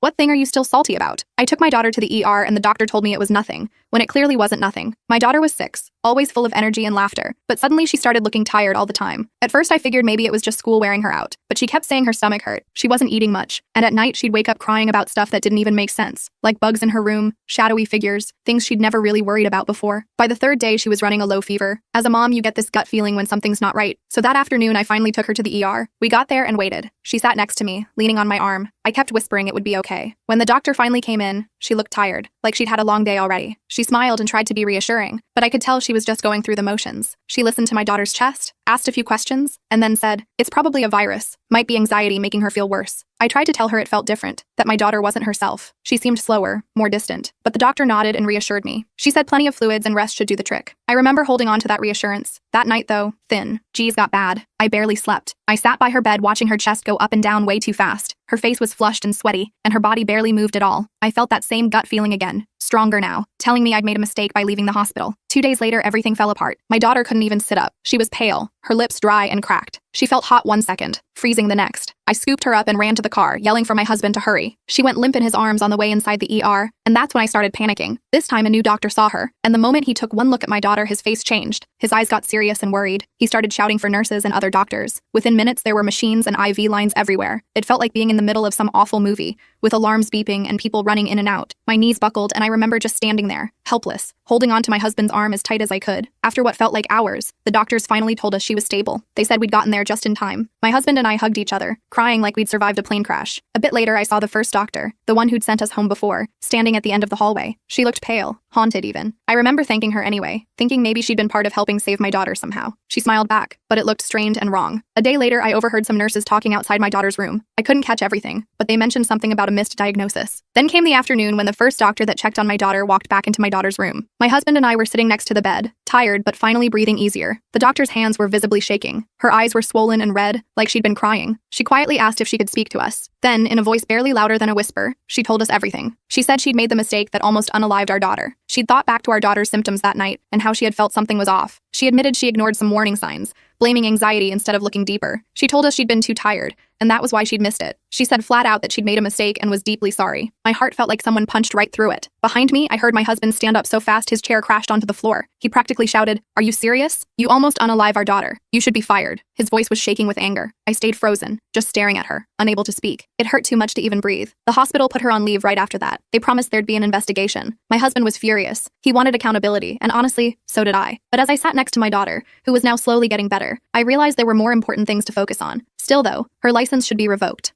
What thing are you still salty about? I took my daughter to the ER and the doctor told me it was nothing, when it clearly wasn't nothing. My daughter was 6, always full of energy and laughter, but suddenly she started looking tired all the time. At first I figured maybe it was just school wearing her out, but she kept saying her stomach hurt, she wasn't eating much, and at night she'd wake up crying about stuff that didn't even make sense, like bugs in her room, shadowy figures, things she'd never really worried about before. By the 3rd day she was running a low fever. As a mom, you get this gut feeling when something's not right. So that afternoon I finally took her to the ER. We got there and waited. She sat next to me, leaning on my arm. I kept whispering it would be okay. When the doctor finally came in, she looked tired, like she'd had a long day already. She smiled and tried to be reassuring, but I could tell she was just going through the motions. She listened to my daughter's chest, asked a few questions, and then said, "It's probably a virus. Might be anxiety making her feel worse." I tried to tell her it felt different, that my daughter wasn't herself. She seemed slower, more distant, but the doctor nodded and reassured me. She said plenty of fluids and rest should do the trick. I remember holding on to that reassurance. That night though, thin. G's got bad. I barely slept. I sat by her bed watching her chest go up and down way too fast. Her face was flushed and sweaty, and her body barely moved at all. I felt that same gut feeling again, stronger now, telling me I'd made a mistake by leaving the hospital. 2 days later, everything fell apart. My daughter couldn't even sit up. She was pale, her lips dry and cracked. She felt hot one second, freezing the next. I scooped her up and ran to the car, yelling for my husband to hurry. She went limp in his arms on the way inside the ER, and that's when I started panicking. This time a new doctor saw her, and the moment he took one look at my daughter, his face changed. His eyes got serious and worried. He started shouting for nurses and other doctors. Within minutes, there were machines and IV lines everywhere. It felt like being in the middle of some awful movie, with alarms beeping and people running in and out. My knees buckled, and I remember just standing there, helpless, holding on to my husband's arm as tight as I could. After what felt like hours, the doctors finally told us she was stable. They said we'd gotten there just in time. My husband and I hugged each other, crying like we'd survived a plane crash. A bit later, I saw the first doctor, the one who'd sent us home before, standing at the end of the hallway. She looked pale, haunted even. I remember thanking her anyway, thinking maybe she'd been part of helping save my daughter somehow. She smiled back, but it looked strained and wrong. A day later, I overheard some nurses talking outside my daughter's room. I couldn't catch everything, but they mentioned something about a missed diagnosis. Then came the afternoon when the first doctor that checked on my daughter walked back into my daughter's room. My husband and I were sitting next to the bed, tired but finally breathing easier. The doctor's hands were visibly shaking. Her eyes were swollen and red, like she'd been crying. She quietly asked if she could speak to us. Then, in a voice barely louder than a whisper, she told us everything. She said she'd made the mistake that almost unalived our daughter. She'd thought back to our daughter's symptoms that night and how she had felt something was off. She admitted she ignored some warning signs, blaming anxiety instead of looking deeper. She told us she'd been too tired, and that was why she'd missed it. She said flat out that she'd made a mistake and was deeply sorry. My heart felt like someone punched right through it. Behind me, I heard my husband stand up so fast his chair crashed onto the floor. He practically shouted, "Are you serious? You almost unalive our daughter. You should be fired." His voice was shaking with anger. I stayed frozen, just staring at her, unable to speak. It hurt too much to even breathe. The hospital put her on leave right after that. They promised there'd be an investigation. My husband was furious. He wanted accountability, and honestly, so did I. But as I sat next to my daughter, who was now slowly getting better, I realized there were more important things to focus on. Still though, her license should be revoked.